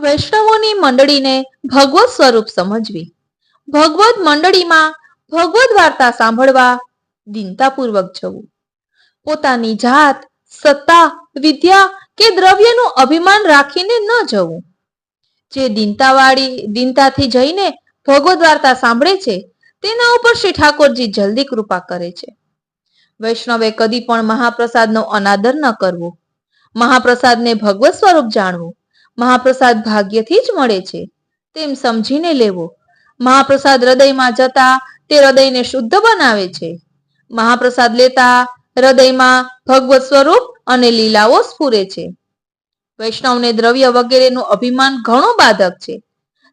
વૈષ્ણવોની મંડળીને ભગવત સ્વરૂપ સમજવી, ભગવત મંડળીમાં ભગવત વાર્તા સાંભળવા દીનતાપૂર્વક જવું, પોતાની જાત, સત્તા, વિદ્યા કે દ્રવ્યનું અભિમાન રાખીને ન જવું. જે દીનતાથી જઈને ભગવત વાર્તા સાંભળે છે તેના ઉપર શ્રી ઠાકોરજી જલ્દી કૃપા કરે છે. વૈષ્ણવે કદી પણ મહાપ્રસાદનો અનાદર ન કરવો. મહાપ્રસાદને ભગવત સ્વરૂપ જાણવું. મહાપ્રસાદ ભાગ્યથી જ મળે છે તેમ સમજીને લેવો. મહાપ્રસાદ હૃદયમાં જતા તે હૃદયને શુદ્ધ બનાવે છે. મહાપ્રસાદ લેતા હૃદયમાં ભગવત સ્વરૂપ અને લીલાઓ સ્ફુરે છે. વૈષ્ણવને દ્રવ્ય વગેરેનું અભિમાન ઘણું બાધક છે.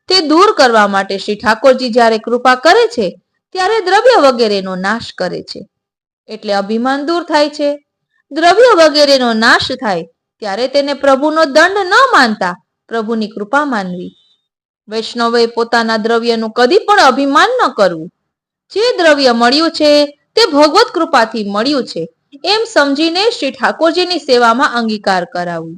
તે દૂર કરવા માટે શ્રી ઠાકોરજી જ્યારે કૃપા કરે છે ત્યારે દ્રવ્ય વગેરેનો નાશ કરે છે. એટલે અભિમાન દૂર થાય છે. દ્રવ્ય વગેરેનો નાશ થાય ત્યારે તેને પ્રભુનો દંડ ન માનતા પ્રભુની કૃપા માનવી. વૈષ્ણવે પોતાના દ્રવ્યનું કદી પણ અભિમાન ન કરવું. જે દ્રવ્ય મળ્યું છે તે ભગવત કૃપાથી મળ્યું છે એમ સમજીને શ્રી ઠાકોરજીની સેવામાં અંગીકાર કરાવવું.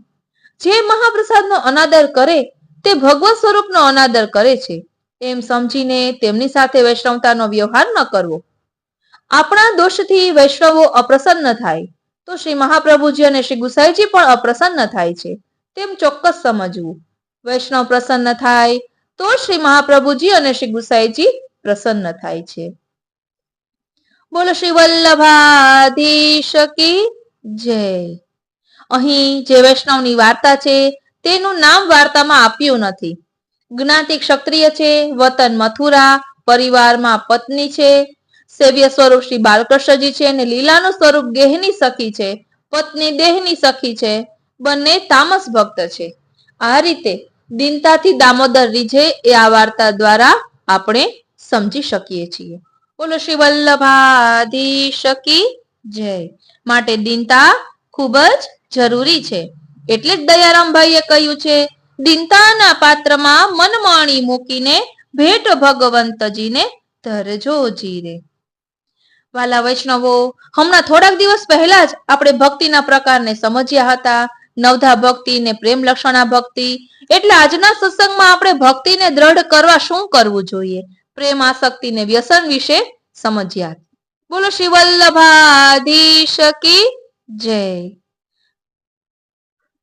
જે મહાપ્રસાદનો અનાદર કરે તે ભગવત સ્વરૂપનો અનાદર કરે છે એમ સમજીને તેમની સાથે વૈષ્ણવતાનો વ્યવહાર ન કરવો. આપણા દોષથી વૈષ્ણવો અપ્રસન્ન થાય તો શ્રી મહાપ્રભુજી અને શ્રી ગુસાઈજી પણ અપ્રસન્ન થાય છે તેમ ચોક્કસ સમજવું. વૈષ્ણવ પ્રસન્ન થાય તો શ્રી મહાપ્રભુજી અને શ્રી ગુસાઈજી પ્રસન્ન થાય છે. બોલો શ્રી વલ્લભાધીશ કી જય. અહીં જે વૈષ્ણવની વાર્તા છે તેનું નામ વાર્તામાં આપ્યું નથી. જ્ઞાતિ ક્ષત્રિય છે, વતન મથુરા, પરિવારમાં પત્ની છે, સેવ્ય સ્વરૂપ શ્રી બાલકૃષ્ણજી છે અને લીલાનું સ્વરૂપ ગેહની સખી છે, પત્ની દેહની સખી છે, બંને તામસ ભક્ત છે. આ રીતે દીનતાથી દામોદર રીઝે એ આ વાર્તા દ્વારા આપણે સમજી શકીએ છીએ. બોલો શ્રી વલ્લભાધીશ કી જય. માટે દીનતા ખૂબ જ જરૂરી છે. એટલે જ દયારામભાઈએ કહ્યું છે, દીનતાના પાત્રમાં મનમાણી મૂકીને ભેટ ભગવંતજીને ધરજો જીરે. વાલા વૈષ્ણવો, હમણાં થોડાક દિવસ પહેલા જ આપણે ભક્તિના પ્રકારને સમજ્યા હતા. નવધા ભક્તિ ને પ્રેમ લક્ષણા ભક્તિ. એટલે આજના સત્સંગમાં આપણે ભક્તિને દ્રઢ કરવા શું કરવું જોઈએ, પ્રેમ આસક્તિ ને વ્યસન વિશે સમજ્યા. બોલો શ્રી વલ્લભાધીશ કી જય.